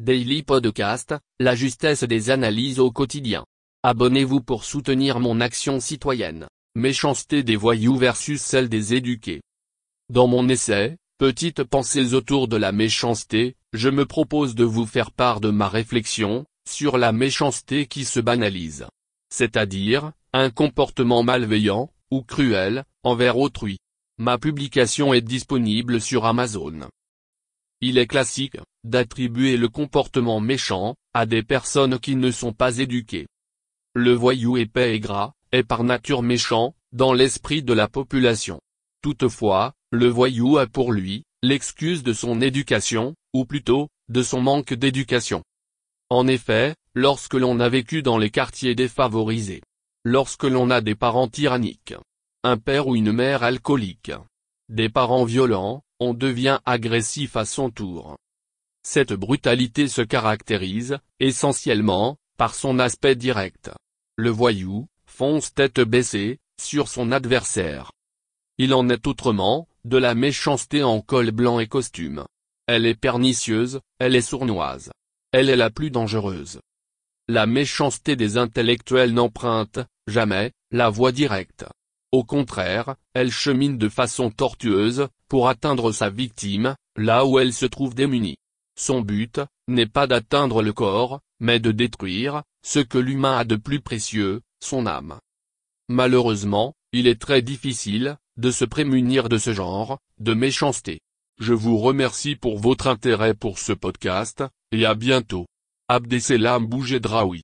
Daily Podcast, la justesse des analyses au quotidien. Abonnez-vous pour soutenir mon action citoyenne. Méchanceté des voyous versus celle des éduqués. Dans mon essai, Petites pensées autour de la méchanceté, je me propose de vous faire part de ma réflexion sur la méchanceté qui se banalise. C'est-à-dire, un comportement malveillant, ou cruel, envers autrui. Ma publication est disponible sur Amazon. Il est classique d'attribuer le comportement méchant à des personnes qui ne sont pas éduquées. Le voyou épais et gras est par nature méchant dans l'esprit de la population. Toutefois, le voyou a pour lui l'excuse de son éducation, ou plutôt, de son manque d'éducation. En effet, lorsque l'on a vécu dans les quartiers défavorisés, lorsque l'on a des parents tyranniques, un père ou une mère alcoolique, des parents violents, on devient agressif à son tour. Cette brutalité se caractérise, essentiellement, par son aspect direct. Le voyou fonce tête baissée sur son adversaire. Il en est autrement de la méchanceté en col blanc et costume. Elle est pernicieuse, elle est sournoise. Elle est la plus dangereuse. La méchanceté des intellectuels n'emprunte jamais la voie directe. Au contraire, elle chemine de façon tortueuse pour atteindre sa victime, là où elle se trouve démunie. Son but n'est pas d'atteindre le corps, mais de détruire ce que l'humain a de plus précieux, son âme. Malheureusement, il est très difficile de se prémunir de ce genre de méchanceté. Je vous remercie pour votre intérêt pour ce podcast, et à bientôt. Abdesselam Boujedraoui.